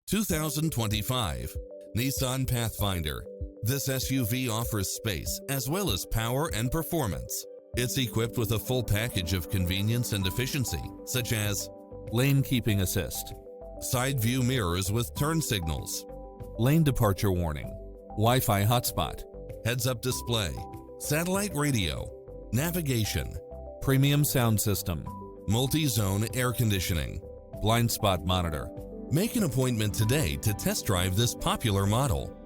2025 Nissan Pathfinder. This SUV offers space as well as power and performance. It's equipped with a full package of convenience and efficiency, such as lane keeping assist, side view mirrors with turn signals, lane departure warning, Wi-Fi hotspot, heads-up display, satellite radio, navigation, premium sound system, multi-zone air conditioning, blind spot monitor. Make an appointment today to test drive this popular model.